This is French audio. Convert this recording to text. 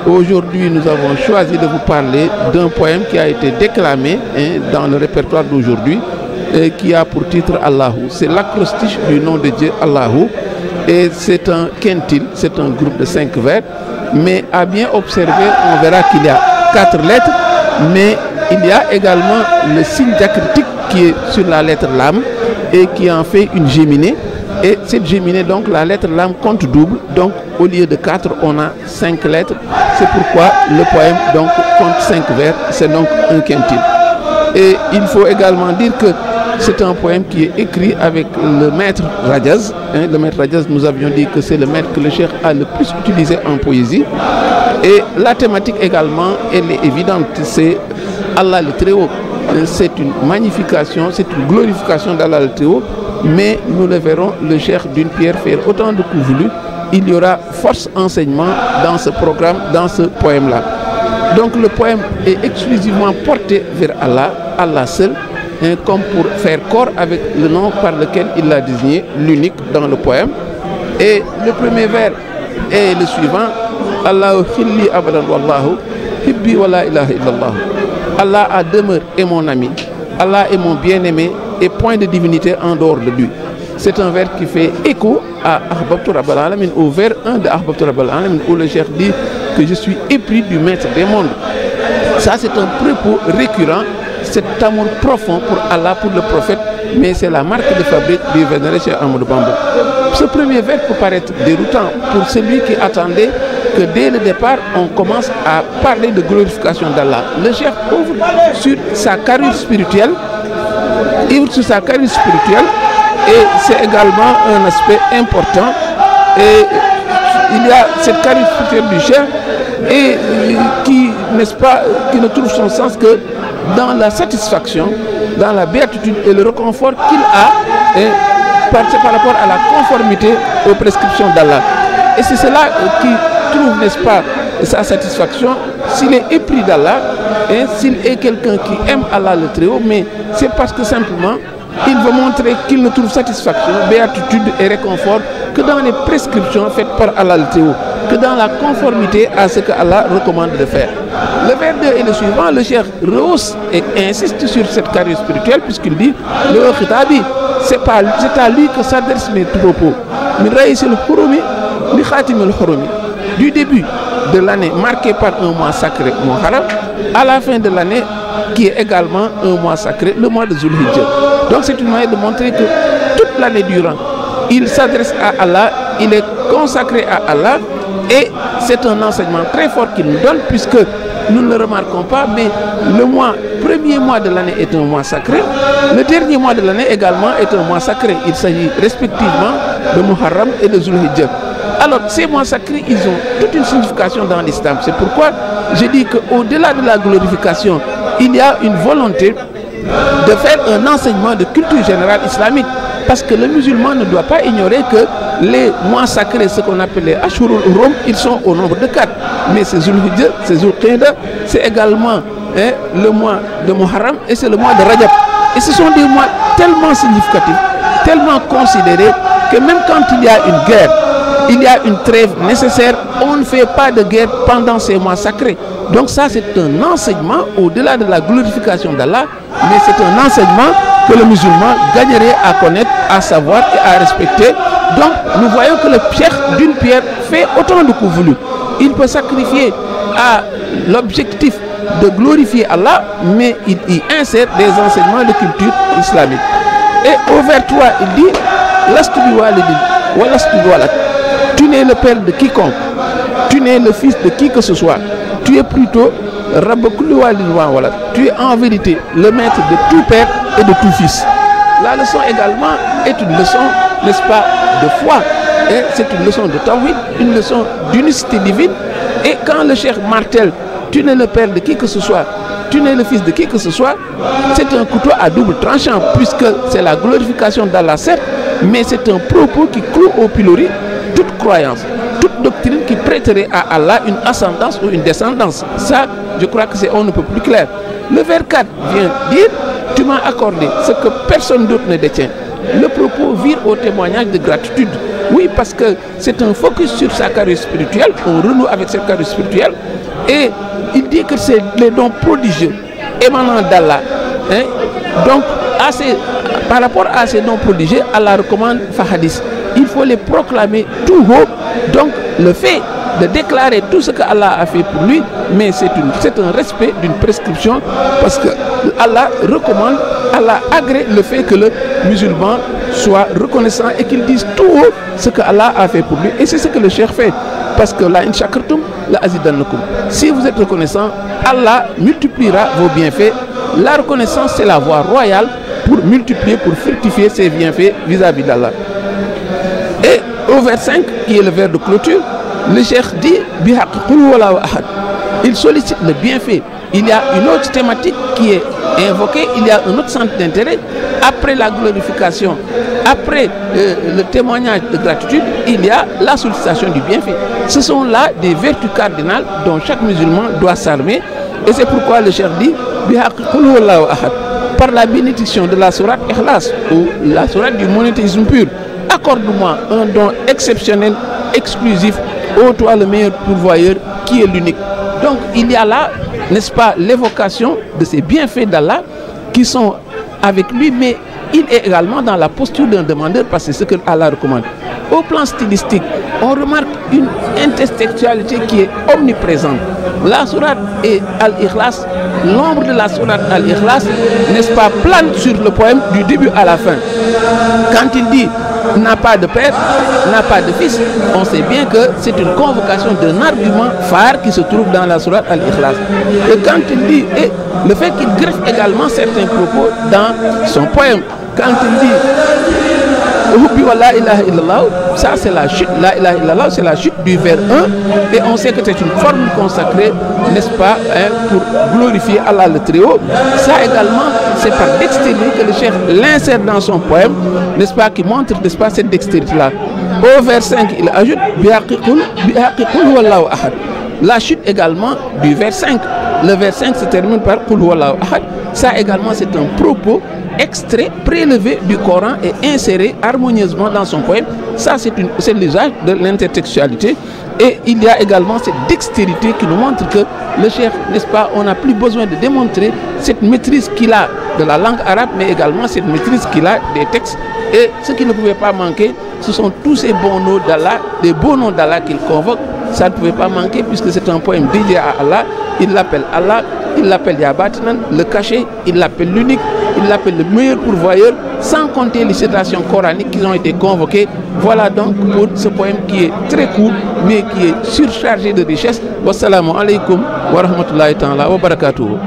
Aujourd'hui, nous avons choisi de vous parler d'un poème qui a été déclamé dans le répertoire d'aujourd'hui et qui a pour titre Allahu. C'est l'acrostiche du nom de Dieu Allahu et c'est un quintile, c'est un groupe de 5 vers. Mais à bien observer, on verra qu'il y a 4 lettres, mais il y a également le signe diacritique qui est sur la lettre Lam et qui en fait une géminée. Et cette géminée, donc la lettre Lam compte double, donc au lieu de 4, on a 5 lettres. C'est pourquoi le poème donc compte 5 vers, c'est donc un quintile. Et il faut également dire que c'est un poème qui est écrit avec le maître Rajaz. Le maître Rajaz, nous avions dit que c'est le maître que le cheikh a le plus utilisé en poésie. Et la thématique également, elle est évidente, c'est Allah le Très-Haut. C'est une magnification, c'est une glorification d'Allah le Très-Haut. Mais nous le verrons, le cheikh d'une pierre faire autant de coups voulus. Il y aura force enseignement dans ce programme, dans ce poème-là. Donc le poème est exclusivement porté vers Allah, Allah seul, comme pour faire corps avec le nom par lequel il l'a désigné, l'unique dans le poème. Et le premier vers est le suivant. Allahu khilli abadan wallahu hibbi wa la ilaha illallah. Allah a demeure et mon ami. Allah est mon bien-aimé et point de divinité en dehors de lui. C'est un vers qui fait écho à Ahbabtu Rabbal Alamin, au vers 1 de Ahbabtu Rabbal Alamin, où le cheikh dit que je suis épris du maître des mondes. Ça, c'est un propos récurrent, cet amour profond pour Allah, pour le prophète, mais c'est la marque de fabrique du vénéré Cheikh Ahmadou Bamba. Ce premier vers peut paraître déroutant pour celui qui attendait que dès le départ, on commence à parler de glorification d'Allah. Le cheikh ouvre sur sa carrure spirituelle, et c'est également un aspect important. Et il y a cette carrure spirituelle du cheikh et qui, n'est-ce pas, qui ne trouve son sens que dans la satisfaction, dans la béatitude et le réconfort qu'il a par rapport à la conformité aux prescriptions d'Allah. Et c'est cela qui trouve, n'est-ce pas, sa satisfaction s'il est épris d'Allah et s'il est quelqu'un qui aime Allah le Très-Haut, mais c'est parce que simplement il veut montrer qu'il ne trouve satisfaction, béatitude et réconfort que dans les prescriptions faites par Allah le Très-Haut, que dans la conformité à ce que Allah recommande de faire. Le vers 2 est le suivant, le cheikh rehausse et insiste sur cette carrière spirituelle puisqu'il dit le khitabi, c'est à lui que s'adressent mes propos. Du début de l'année marqué par un mois sacré, Muharram, à la fin de l'année qui est également un mois sacré, le mois de Zul Hijjah. Donc c'est une manière de montrer que toute l'année durant, il s'adresse à Allah, il est consacré à Allah et c'est un enseignement très fort qu'il nous donne puisque nous ne le remarquons pas, mais le premier mois de l'année est un mois sacré, le dernier mois de l'année également est un mois sacré. Il s'agit respectivement de Muharram et de Zul Hijjah. Alors ces mois sacrés, ils ont toute une signification dans l'islam. C'est pourquoi je dis qu'au-delà de la glorification, il y a une volonté de faire un enseignement de culture générale islamique. Parce que le musulman ne doit pas ignorer que les mois sacrés, ce qu'on appelle les Ashurul Hurum, ils sont au nombre de 4. Mais c'est Zul Hijjah, c'est Zul Qa'dah, c'est également le mois de Muharram et c'est le mois de Rajab. Et ce sont des mois tellement significatifs, tellement considérés, que même quand il y a une guerre, il y a une trêve nécessaire, on ne fait pas de guerre pendant ces mois sacrés. Donc ça, c'est un enseignement au-delà de la glorification d'Allah, mais c'est un enseignement que le musulman gagnerait à connaître, à savoir et à respecter. Donc nous voyons que le cheikh d'une pierre fait autant de coups voulus. Il peut sacrifier à l'objectif de glorifier Allah, mais il y insère des enseignements de culture islamique. Et au vers 3, il dit Lastu bi walidin wa lastu bi walad. Tu n'es le père de quiconque, tu n'es le fils de qui que ce soit, tu es plutôt Rabb kulli walidin wa walad. Tu es en vérité le maître de tout père et de tout fils. La leçon également est une leçon, n'est-ce pas, de foi. Et c'est une leçon de tawhid, une leçon d'unicité divine. Et quand le cheikh martèle, tu n'es le père de qui que ce soit, tu n'es le fils de qui que ce soit, c'est un couteau à double tranchant, puisque c'est la glorification d'Allah, certes, mais c'est un propos qui cloue au pilori toute croyance, toute doctrine qui prêterait à Allah une ascendance ou une descendance. Ça, je crois que c'est on ne peut plus clair. Le vers 4 vient dire, tu m'as accordé ce que personne d'autre ne détient. Le propos vire au témoignage de gratitude. Oui, parce que c'est un focus sur sa carrière spirituelle, on renoue avec cette carrière spirituelle, et il dit que c'est les dons prodigieux émanant d'Allah. Hein? Donc, par rapport à ces dons prodigieux, Allah recommande Fahadis. Il faut les proclamer tout haut. Donc, le fait de déclarer tout ce que Allah a fait pour lui, mais c'est un respect d'une prescription, parce que Allah recommande, Allah agrée le fait que le musulman soit reconnaissant et qu'il dise tout haut ce que Allah a fait pour lui. Et c'est ce que le cheikh fait, parce que la in shakartum la azidannakum. Si vous êtes reconnaissant, Allah multipliera vos bienfaits. La reconnaissance, c'est la voie royale pour multiplier, pour fructifier ses bienfaits vis-à-vis d'Allah. Et au vers 5, qui est le vers de clôture, le cheikh dit il sollicite le bienfait. Il y a une autre thématique qui est invoquée, il y a un autre centre d'intérêt. Après la glorification, après le témoignage de gratitude, il y a la sollicitation du bienfait. Ce sont là des vertus cardinales dont chaque musulman doit s'armer. Et c'est pourquoi le cheikh dit par la bénédiction de la sourate Ikhlas, ou la sourate du monothéisme pur, accorde-moi un don exceptionnel, exclusif, ô toi le meilleur pourvoyeur qui est l'unique. Donc il y a là, n'est-ce pas, l'évocation de ces bienfaits d'Allah qui sont avec lui, mais il est également dans la posture d'un demandeur, parce que c'est ce que Allah recommande. Au plan stylistique, on remarque une intertextualité qui est omniprésente. La sourate et Al-Ikhlas, l'ombre de la sourate Al-Ikhlas, n'est-ce pas, plane sur le poème du début à la fin. Quand il dit n'a pas de père, n'a pas de fils, on sait bien que c'est une convocation d'un argument phare qui se trouve dans la sourate Al-Ikhlas. Et quand il dit, et le fait qu'il greffe également certains propos dans son poème, quand il dit la ilaha illallah, ça c'est la chute, la ilaha illallah, c'est la chute du vers 1, et on sait que c'est une forme consacrée, n'est-ce pas, hein, pour glorifier Allah le Très-Haut. Ça également, c'est par dextérité que le cheikh l'insère dans son poème, n'est-ce pas, qui montre, n'est-ce pas, cette dextérité-là. Au vers 5, il ajoute la chute également du vers 5. Le vers 5 se termine par ça également, c'est un propos extrait, prélevé du Coran et inséré harmonieusement dans son poème. Ça, c'est l'usage de l'intertextualité. Et il y a également cette dextérité qui nous montre que le cheikh, n'est-ce pas, on n'a plus besoin de démontrer cette maîtrise qu'il a de la langue arabe, mais également cette maîtrise qu'il a des textes. Et ce qui ne pouvait pas manquer, ce sont tous ces bons noms d'Allah, des beaux noms d'Allah qu'il convoque. Ça ne pouvait pas manquer, puisque c'est un poème dédié à Allah. Il l'appelle Allah, il l'appelle Yabatinan, le caché, il l'appelle l'unique, il l'appelle le meilleur pourvoyeur, sans compter les citations coraniques qui ont été convoquées. Voilà donc pour ce poème qui est très court, mais qui est surchargé de richesse. Wassalamu alaikum wa rahmatullahi ta'ala wa barakatuhu.